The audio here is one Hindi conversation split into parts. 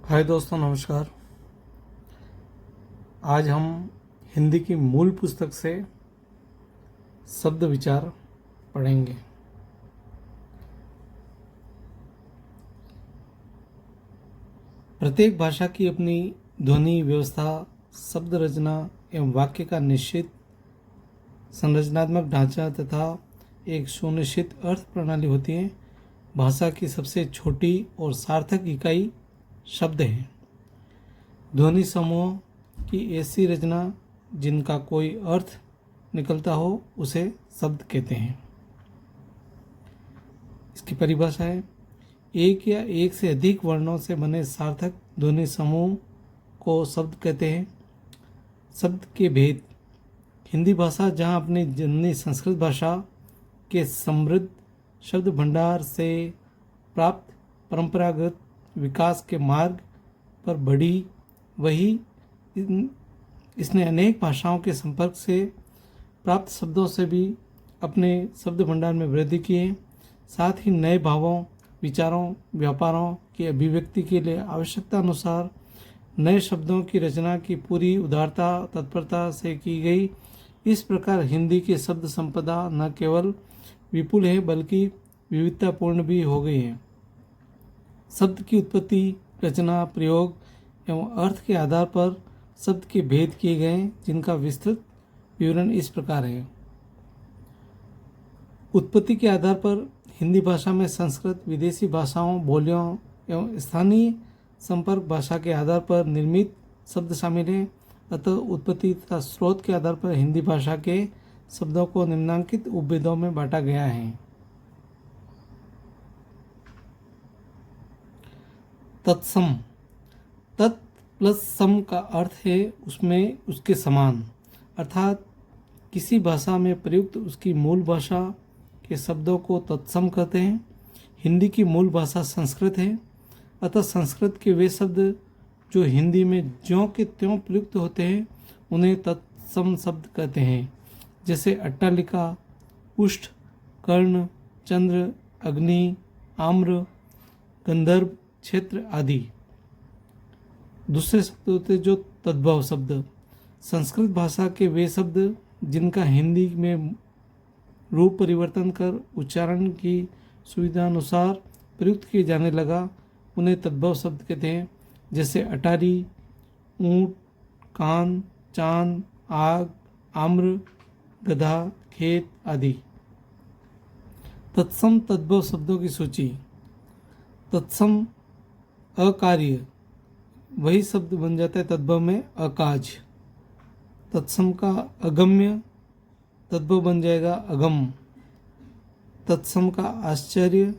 हाय दोस्तों, नमस्कार। आज हम हिंदी की मूल पुस्तक से शब्द विचार पढ़ेंगे। प्रत्येक भाषा की अपनी ध्वनि व्यवस्था, शब्द रचना एवं वाक्य का निश्चित संरचनात्मक ढांचा तथा एक सुनिश्चित अर्थ प्रणाली होती है। भाषा की सबसे छोटी और सार्थक इकाई शब्द है। ध्वनि समूह की ऐसी रचना जिनका कोई अर्थ निकलता हो उसे शब्द कहते हैं। इसकी परिभाषा है, एक या एक से अधिक वर्णों से बने सार्थक ध्वनि समूह को शब्द कहते हैं। शब्द के भेद। हिंदी भाषा जहाँ अपनी जननी संस्कृत भाषा के समृद्ध शब्द भंडार से प्राप्त परंपरागत विकास के मार्ग पर बढ़ी, वही इसने अनेक भाषाओं के संपर्क से प्राप्त शब्दों से भी अपने शब्द भंडार में वृद्धि की है। साथ ही नए भावों, विचारों, व्यापारों की अभिव्यक्ति के लिए आवश्यकता अनुसार नए शब्दों की रचना की पूरी उदारता तत्परता से की गई। इस प्रकार हिंदी की शब्द संपदा न केवल विपुल है बल्कि विविधतापूर्ण भी हो गई है। शब्द की उत्पत्ति, रचना, प्रयोग एवं अर्थ के आधार पर शब्द के भेद किए गए, जिनका विस्तृत विवरण इस प्रकार है। उत्पत्ति के आधार पर हिंदी भाषा में संस्कृत, विदेशी भाषाओं, बोलियों एवं स्थानीय संपर्क भाषा के आधार पर निर्मित शब्द शामिल हैं। अतः उत्पत्ति तथा स्रोत के आधार पर हिंदी भाषा के शब्दों को निम्नांकित उपभेदों में बांटा गया है। तत्सम। तत् प्लस सम का अर्थ है उसमें उसके समान, अर्थात किसी भाषा में प्रयुक्त उसकी मूल भाषा के शब्दों को तत्सम कहते हैं। हिंदी की मूल भाषा संस्कृत है, अतः संस्कृत के वे शब्द जो हिंदी में ज्यों के त्यों प्रयुक्त होते हैं उन्हें तत्सम शब्द कहते हैं। जैसे अट्टालिका, उष्ठ, कर्ण, चंद्र, अग्नि, आम्र, गंधर्व, क्षेत्र आदि। दूसरे शब्द होते जो तद्भव शब्द। संस्कृत भाषा के वे शब्द जिनका हिंदी में रूप परिवर्तन कर उच्चारण की सुविधा अनुसार प्रयुक्त किए जाने लगा, उन्हें तद्भव शब्द कहते हैं। जैसे अटारी, ऊंट, कान, चांद, आग, आम्र, गधा, खेत आदि। तत्सम तद्भव शब्दों की सूची। तत्सम अकार्य, वही शब्द बन जाता है तद्भव में अकाज। तत्सम का अगम्य, तद्भव बन जाएगा अगम। तत्सम का आश्चर्य,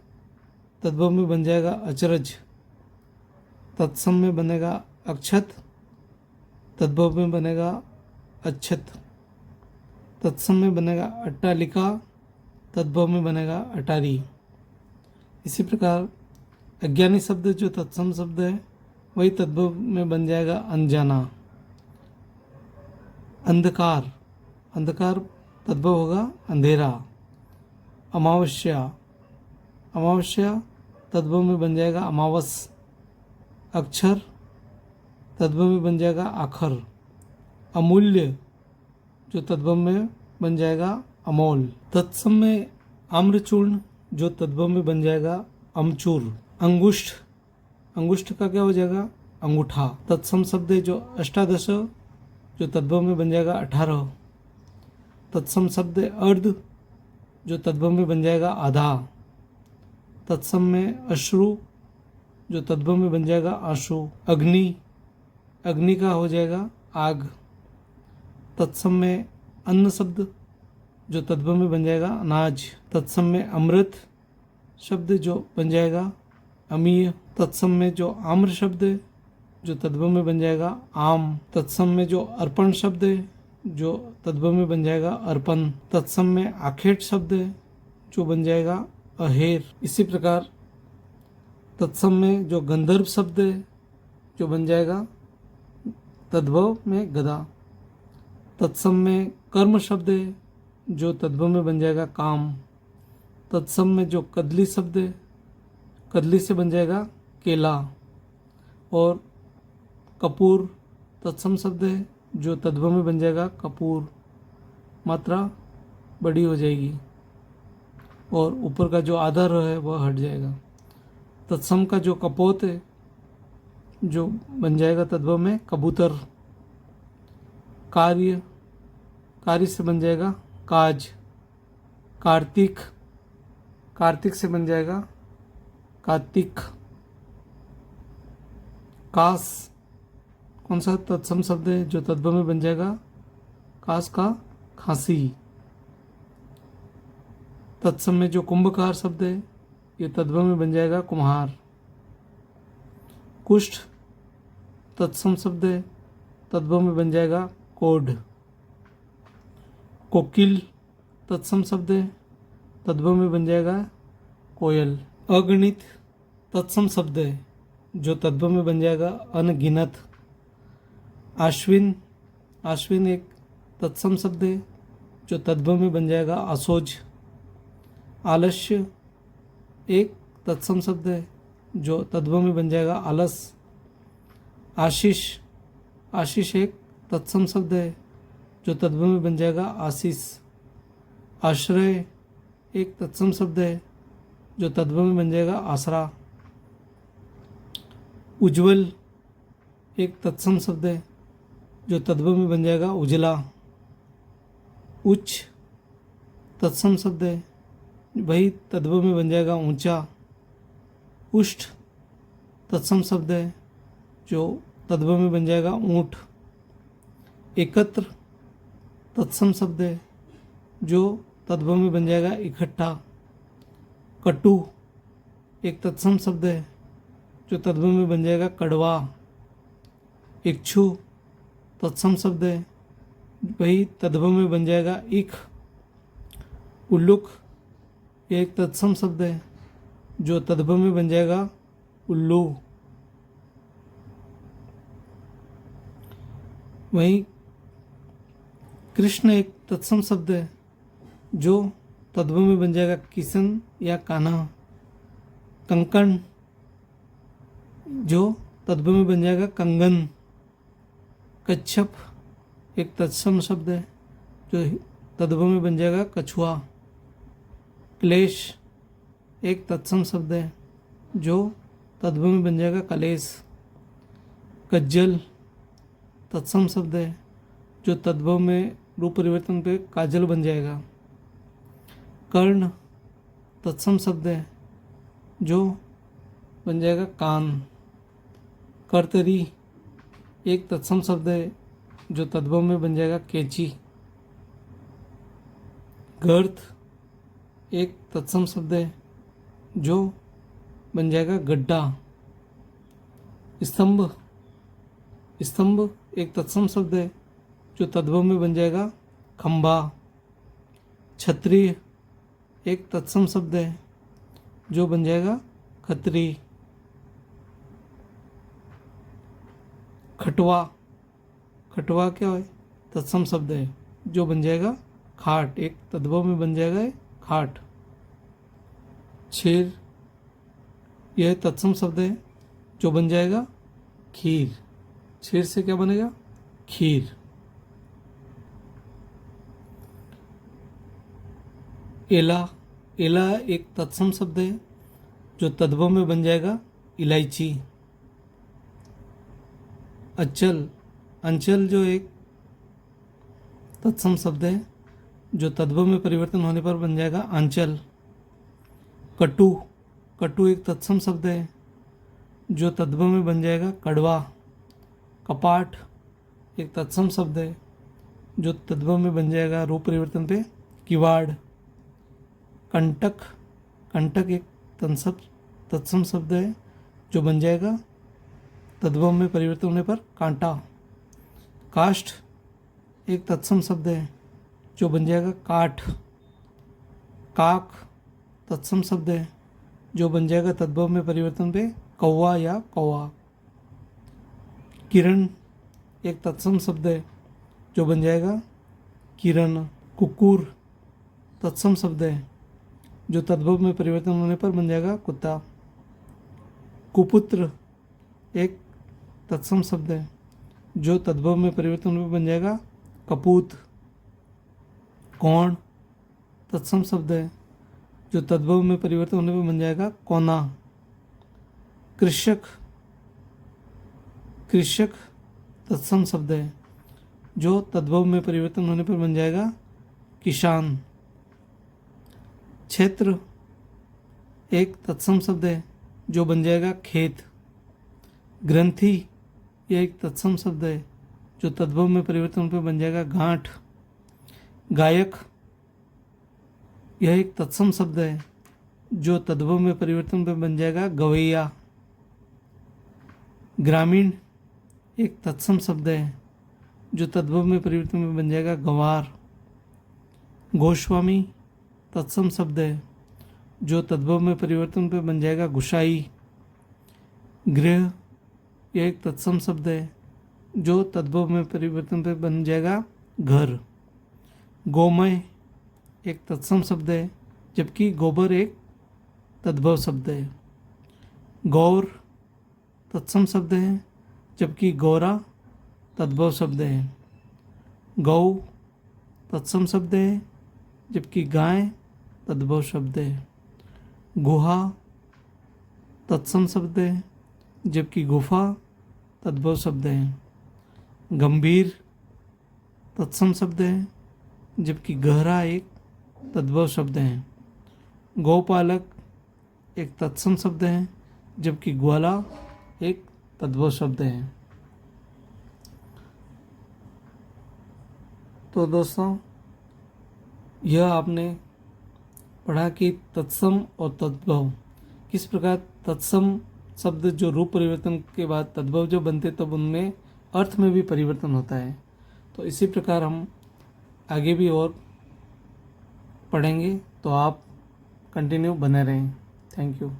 तद्भव में बन जाएगा अचरज। तत्सम में बनेगा अक्षत, तद्भव में बनेगा अच्छत। तत्सम में बनेगा अट्टालिका, तद्भव में बनेगा अटारी। इसी प्रकार अज्ञानी शब्द जो तत्सम शब्द है वही तद्भव में बन जाएगा अनजाना। अंधकार, अंधकार तद्भव होगा अंधेरा। अमावस्या, अमावस्या तद्भव में बन जाएगा अमावस। अक्षर तद्भव में बन जाएगा आखर। अमूल्य जो तद्भव में बन जाएगा अमोल। तत्सम में आम्रचूर्ण जो तद्भव में बन जाएगा अमचूर। अंगुष्ठ, अंगुष्ठ का क्या हो जाएगा अंगूठा। तत्सम शब्द है जो अष्टादश जो तद्भव में बन जाएगा 18। तत्सम शब्द है अर्ध जो तद्भव में बन जाएगा आधा। तत्सम में अश्रु जो तद्भव में बन जाएगा आशु। अग्नि, अग्नि का हो जाएगा आग। तत्सम में अन्न शब्द जो तद्भव में बन जाएगा अनाज। तत्सम में अमृत शब्द जो बन जाएगा अमीय। तत्सम में जो आम्र शब्द है जो तद्भव में बन जाएगा आम। तत्सम में जो अर्पण शब्द है जो तद्भव में बन जाएगा अर्पण। तत्सम में आखेट शब्द है जो बन जाएगा अहेर। इसी प्रकार तत्सम में जो गंधर्व शब्द है जो बन जाएगा तद्भव में गदा। तत्सम में कर्म शब्द है जो तद्भव में बन जाएगा काम। तत्सम में जो कदली शब्द है, कदली से बन जाएगा केला। और कपूर तत्सम शब्द है जो तद्भव में बन जाएगा कपूर, मात्रा बड़ी हो जाएगी और ऊपर का जो आधा र है वह हट जाएगा। तत्सम का जो कपोत है जो बन जाएगा तद्भव में कबूतर। कार्य, कार्य से बन जाएगा काज। कार्तिक, कार्तिक से बन जाएगा कार्तिक। कास कौन सा तत्सम शब्द है जो तद्भव में बन जाएगा कास का खांसी। तत्सम में जो कुंभकार शब्द है ये तद्भव में बन जाएगा कुम्हार। कुष्ठ तत्सम शब्द है तद्भव में बन जाएगा कोढ़। कोकिल तत्सम शब्द है तद्भव में बन जाएगा कोयल। अगणित तत्सम शब्द है जो तद्भव में बन जाएगा अनगिनत। आश्विन, आश्विन एक तत्सम शब्द है जो तद्भव में बन जाएगा असोज। आलस्य एक तत्सम शब्द है जो तद्भव में बन जाएगा आलस। आशीष, आशीष एक तत्सम शब्द है जो तद्भव में बन जाएगा आशीष। आश्रय एक तत्सम शब्द है जो तद्भव में बन जाएगा आसरा। उज्ज्वल एक तत्सम शब्द है जो तद्भव में बन जाएगा उजला। उच्च तत्सम शब्द है वही तद्भव में बन जाएगा ऊंचा। उष्ठ तत्सम शब्द है जो तद्भव में बन जाएगा ऊंट। एकत्र तत्सम शब्द है जो तद्भव में बन जाएगा इकट्ठा। कटु एक तत्सम शब्द है जो तद्भव में बन जाएगा कड़वा। इक्षु तत्सम शब्द है वही तद्भव में बन जाएगा इख। उल्लुक एक तत्सम शब्द है जो तद्भव में बन जाएगा उल्लू। वहीं कृष्ण एक तत्सम शब्द है जो तद्भव में बन जाएगा किशन या कान्हा। कंकण जो तद्भव में बन जाएगा कंगन। कच्छप एक तत्सम शब्द है जो तद्भव में बन जाएगा कछुआ। क्लेश एक तत्सम शब्द है जो तद्भव में बन जाएगा कलेश। कज्जल तत्सम शब्द है जो तद्भव में रूप परिवर्तन पे काजल बन जाएगा। कर्ण तत्सम शब्द है जो बन जाएगा कान। कर्तरी एक तत्सम शब्द है जो तद्भव में बन जाएगा कैंची। गर्त एक तत्सम शब्द है जो बन जाएगा गड्ढा। स्तंभ, स्तंभ एक तत्सम शब्द है जो तद्भव में बन जाएगा खंभा। क्षत्रिय एक तत्सम शब्द है जो बन जाएगा खत्री। खटवा, खटवा क्या है तत्सम शब्द है जो बन जाएगा खाट। एक तद्भव में बन जाएगा खाट। क्षीर यह तत्सम शब्द है जो बन जाएगा खीर। क्षीर से क्या बनेगा खीर। एला, एला एक तत्सम शब्द है जो तद्भव में बन जाएगा इलायची। अचल, अंचल जो एक तत्सम शब्द है जो तद्भव में परिवर्तन होने पर बन जाएगा आंचल। कटु, कटु एक तत्सम शब्द है जो तद्भव में बन जाएगा कड़वा। कपाट एक तत्सम शब्द है जो तद्भव में बन जाएगा रूप परिवर्तन पे किवाड़। कंटक, कंटक एक तत्सम शब्द है जो बन जाएगा तद्भव में परिवर्तन होने पर कांटा। काष्ठ एक तत्सम शब्द है जो बन जाएगा काठ। काक तत्सम शब्द है जो बन जाएगा तद्भव में परिवर्तन पे कौवा या कौवा। किरण एक तत्सम शब्द है जो बन जाएगा किरण। कुकुर तत्सम शब्द है जो तद्भव में परिवर्तन होने पर बन जाएगा कुत्ता। कुपुत्र एक तत्सम शब्द है जो तद्भव में परिवर्तन होने पर बन जाएगा कपूत। कौण तत्सम शब्द है जो तद्भव में परिवर्तन होने पर बन जाएगा कोना। कृषक कृषक तत्सम शब्द है जो तद्भव में परिवर्तन होने पर बन जाएगा किसान। क्षेत्र एक तत्सम शब्द है जो बन जाएगा खेत। ग्रंथि यह एक तत्सम शब्द है जो तद्भव में परिवर्तन होने पर बन जाएगा गांठ। गायक यह एक तत्सम शब्द है जो तद्भव में परिवर्तन पर बन जाएगा गवैया। ग्रामीण एक तत्सम शब्द है जो तद्भव में परिवर्तन में बन जाएगा गंवार। गोस्वामी तत्सम शब्द है जो तद्भव में परिवर्तन पर बन जाएगा गुसाई। गृह यह एक तत्सम शब्द है जो तद्भव में परिवर्तन पर बन जाएगा घर। गोमय एक तत्सम शब्द है जबकि गोबर एक तद्भव शब्द है। गौर तत्सम शब्द है जबकि गौरा तद्भव शब्द है। गौ तत्सम शब्द है जबकि गाय तद्भव शब्द है। गुहा तत्सम शब्द है जबकि गुफा तद्भव शब्द है। गंभीर तत्सम शब्द है जबकि गहरा एक तद्भव शब्द है। गौपालक एक तत्सम शब्द है जबकि ग्वाला एक तद्भव शब्द है। तो दोस्तों यह आपने पढ़ा कि तत्सम और तद्भव किस प्रकार तत्सम शब्द जो रूप परिवर्तन के बाद तद्भव जो बनते तब उनमें अर्थ में भी परिवर्तन होता है। तो इसी प्रकार हम आगे भी और पढ़ेंगे, तो आप कंटिन्यू बने रहें। Thank you.